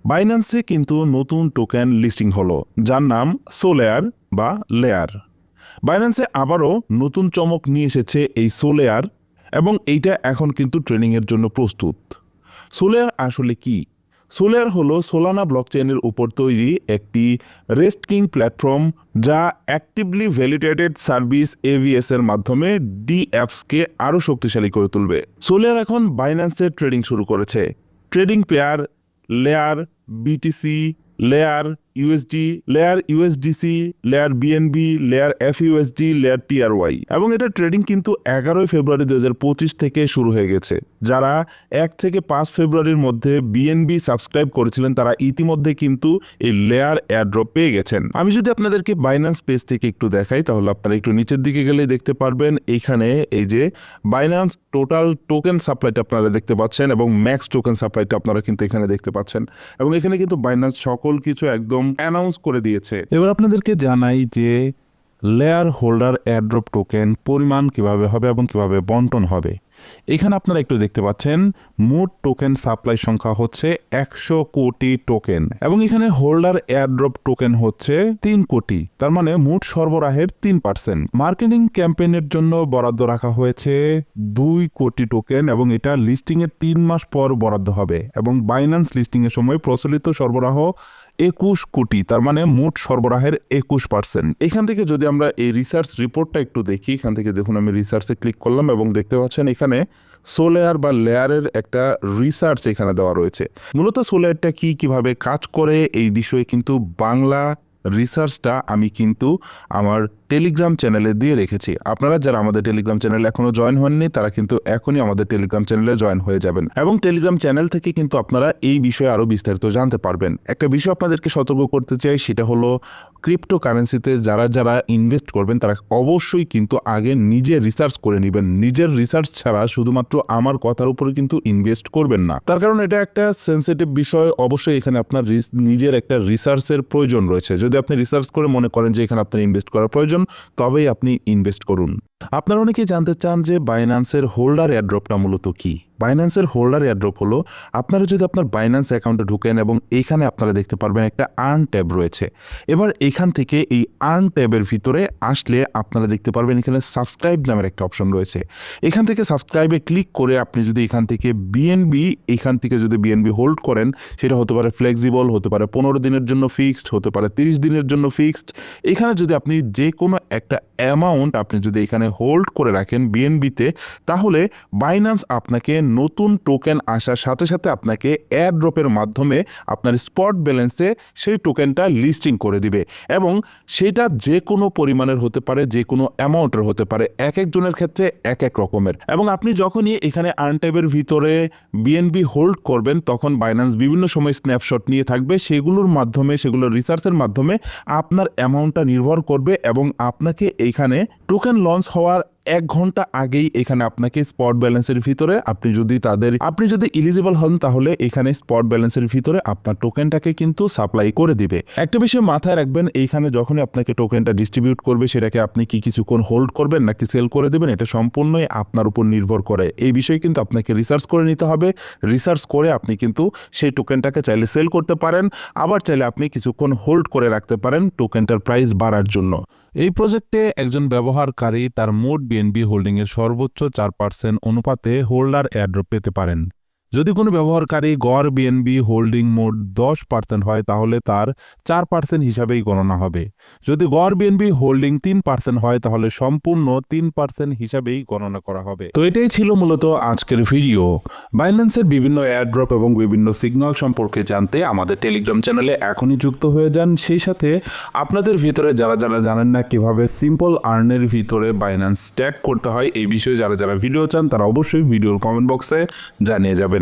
বাইন্যান্সে কিন্তু নতুন token listing হলো, যার নাম সোলেয়ার বা লেয়ার। বাইন্যান্সে আবারও নতুন চমক নিয়ে এসেছে এই সোলেয়ার, এবং এইটা এখন কিন্তু ট্রেডিংয়ের জন্য প্রস্তুত। সোলেয়ার আসলে কি? সোলেয়ার হলো সোলানা ব্লকচেনের উপর তৈরি একটি রেস্টকিং প্ল্যাটফর্ম, যা অ্যাক্টিভলি ভ্যালিডেটেড সার্ভিস এভিএস এর মাধ্যমে ডিঅ্যাপসকে আরও শক্তিশালী করে তুলবে। সোলেয়ার এখন বাইন্যান্সে ট্রেডিং শুরু করেছে। Trading pair layer BTC, layer USD, layer USDC, layer BNB, layer FUSD, layer TRY, এবং এটা ট্রেডিং কিন্তু 11 ফেব্রুয়ারি 2025 থেকে শুরু হয়ে গেছে। যারা 1 থেকে 5 ফেব্রুয়ারির মধ্যে বিএনবি সাবস্ক্রাইব করেছিলেন তারা ইতিমধ্যে কিন্তু এই লেয়ার এয়ারড্রপ পেয়ে গেছেন। আমি যদি আপনাদেরকে বাইন্যান্স পেজ থেকে একটু দেখাই, তাহলে আপনারা একটু নিচের দিকে গেলে দেখতে পারবেন এইখানে এই যে বাইন্যান্স টোটাল টোকেন সাপ্লাইটা আপনারা দেখতে পাচ্ছেন, এবং ম্যাক্স টোকেন সাপ্লাইটা আপনারা কিন্তু এখানে দেখতে পাচ্ছেন, এবং এখানে কিন্তু বাইন্যান্স সকল কিছু একদম অ্যানাউন্স করে দিয়েছে। এবার আপনাদেরকে জানাই যে লেয়ার হোল্ডার এয়ারড্রপ টোকেন পরিমাণ কিভাবে হবে এবং কিভাবে বন্টন হবে। এখানে আপনারা একটু দেখতে পাচ্ছেন মোট টোকেন সাপ্লাই সংখ্যা হচ্ছে 100 কোটি টোকেন, এবং এখানে হোল্ডার এয়ারড্রপ টোকেন হচ্ছে 3 কোটি, তার মানে মোট সরবরাহের 3%। মার্কেটিং ক্যাম্পেইনের জন্য বরাদ্দ রাখা হয়েছে 2 কোটি টোকেন, এবং এটা লিস্টিং এর 3 মাস পর বরাদ্দ হবে, এবং বাইন্যান্স লিস্টিং এর সময় প্রচলিত সরবরাহ 21 কোটি, তার মানে মোট সরবরাহের 21%। এখান থেকে যদি আমরা এই রিসার্চ রিপোর্টটা একটু দেখি, এখান থেকে দেখুন আমি রিসার্চে ক্লিক করলাম এবং দেখতে পাচ্ছেন এখানে সোলেয়ার বা লেয়ারের একটা রিসার্চ এখানে দেওয়া রয়েছে। মূলত সোলেয়ারটা কিভাবে কাজ করে এই বিষয়ে কিন্তু বাংলা রিসার্চটা আমি কিন্তু আমার টেলিগ্রাম চ্যানেলে দিয়ে রেখেছি। আপনারা যারা আমাদের টেলিগ্রাম চ্যানেলে এখনো জয়েন হননি তারা কিন্তু এখনই আমাদের টেলিগ্রাম চ্যানেলে জয়েন হয়ে যাবেন, এবং টেলিগ্রাম চ্যানেল থেকে কিন্তু আপনারা এই বিষয়ে আরও বিস্তারিত জানতে পারবেন। একটা বিষয় আপনাদেরকে সতর্ক করতে চাই, সেটা হলো ক্রিপ্টো কারেন্সিতে যারা ইনভেস্ট করবেন তারা অবশ্যই কিন্তু আগে নিজে রিসার্চ করে নেবেন। নিজের রিসার্চ ছাড়া শুধুমাত্র আমার কথার উপরে কিন্তু ইনভেস্ট করবেন না, তার কারণ এটা একটা সেন্সিটিভ বিষয়। অবশ্যই এখানে আপনার নিজের একটা রিসার্চের প্রয়োজন রয়েছে। যদি আপনি রিসার্চ করে মনে করেন যে এখানে আপনার ইনভেস্ট করার প্রয়োজন, তবেই আপনি ইনভেস্ট করুন। আপনারা অনেকেই জানতে চান যে বাইন্যান্সের হোল্ডার এয়ারড্রপটা মূলত কি। বাইন্যান্সের হোল্ডার এয়ারড্রপ হলো, আপনারা যদি আপনার বাইন্যান্স অ্যাকাউন্টে ঢুকেন এবং এইখানে আপনারা দেখতে পারবেন একটা আর্ন ট্যাব রয়েছে। এবার এখান থেকে এই আর্ন ট্যাবের ভিতরে আসলে আপনারা দেখতে পারবেন এখানে সাবস্ক্রাইব নামের একটা অপশন রয়েছে। এখান থেকে সাবস্ক্রাইবে ক্লিক করে আপনি যদি এখান থেকে বিএনবি হোল্ড করেন, সেটা হতে পারে ফ্লেক্সিবল, হতে পারে 15 দিনের জন্য ফিক্সড, হতে পারে 30 দিনের জন্য ফিক্সড। এখানে যদি আপনি যে কোনো একটা অ্যামাউন্ট আপনি যদি এখানে হোল্ড করে রাখেন বিএনবিতে, তাহলে বাইন্যান্স আপনাকে নতুন টোকেন আসার সাথে সাথে আপনাকে এয়ারড্রপের মাধ্যমে আপনার স্পট ব্যালেন্সে সেই টোকেনটা লিস্টিং করে দিবে, এবং সেটা যে কোনো পরিমাণের হতে পারে, যে কোনো অ্যামাউন্টের হতে পারে, এক একজনের ক্ষেত্রে এক এক রকমের। এবং আপনি যখনই এখানে আর্ন ট্যাবের ভিতরে বিএনবি হোল্ড করবেন, তখন বাইন্যান্স বিভিন্ন সময় স্ন্যাপশট নিয়ে থাকবে, সেগুলোর রিসার্চের মাধ্যমে আপনার অ্যামাউন্টটা নির্ভর করবে, এবং আপনাকে এইখানে টোকেন লঞ্চ হওয়ার 1 ঘন্টা আগেই এখানে আপনাকে স্পট ব্যালেন্সের ভিতরে আপনি যদি এলিজিবল হন, তাহলে এখানে স্পট ব্যালেন্সের ভিতরে আপনার টোকেনটাকে কিন্তু সাপ্লাই করে দিবে। একটা বিষয় মাথায় রাখবেন, এইখানে যখনই আপনাকে টোকেনটা ডিস্ট্রিবিউট করবে, সেটাকে আপনি কিছুক্ষণ হোল্ড করবেন নাকি সেল করে দেবেন, এটা সম্পূর্ণই আপনার উপর নির্ভর করে। এই বিষয়ে কিন্তু আপনাকে রিসার্চ করে নিতে হবে। রিসার্চ করে আপনি কিন্তু সেই টোকেনটাকে চাইলে সেল করতে পারেন, আবার চাইলে আপনি কিছুক্ষণ হোল্ড করে রাখতে পারেন টোকেনটার প্রাইস বাড়ার জন্য। এই প্রজেক্টে একজন ব্যবহারকারী তার মোট বিএনবি হোল্ডিংয়ের সর্বোচ্চ 4% অনুপাতে হোল্ডার এয়ারড্রপ পেতে পারেন। যদি কোনো ব্যবহারকারী গড় বিএনবি হোল্ডিং মোট 10% হয়, তাহলে তার 4% হিসাবেই গণনা হবে। যদি গড় বিএনবি হোল্ডিং 3% হয়, তাহলে সম্পূর্ণ 3% হিসাবেই গণনা করা হবে। তো এটাই ছিল মূলত আজকের ভিডিও। বাইন্যান্সের বিভিন্ন এয়ারড্রপ এবং বিভিন্ন সিগন্যাল সম্পর্কে জানতে আমাদের টেলিগ্রাম চ্যানেলে এখনই যুক্ত হয়ে যান। সেই সাথে আপনাদের ভিতরে যারা জানেন না কিভাবে সিম্পল আর্নের ভিতরে বাইন্যান্স স্ট্যাক করতে হয়, এই বিষয়ে যারা ভিডিও চান তারা অবশ্যই ভিডিওর কমেন্ট বক্সে জানিয়ে যাবেন।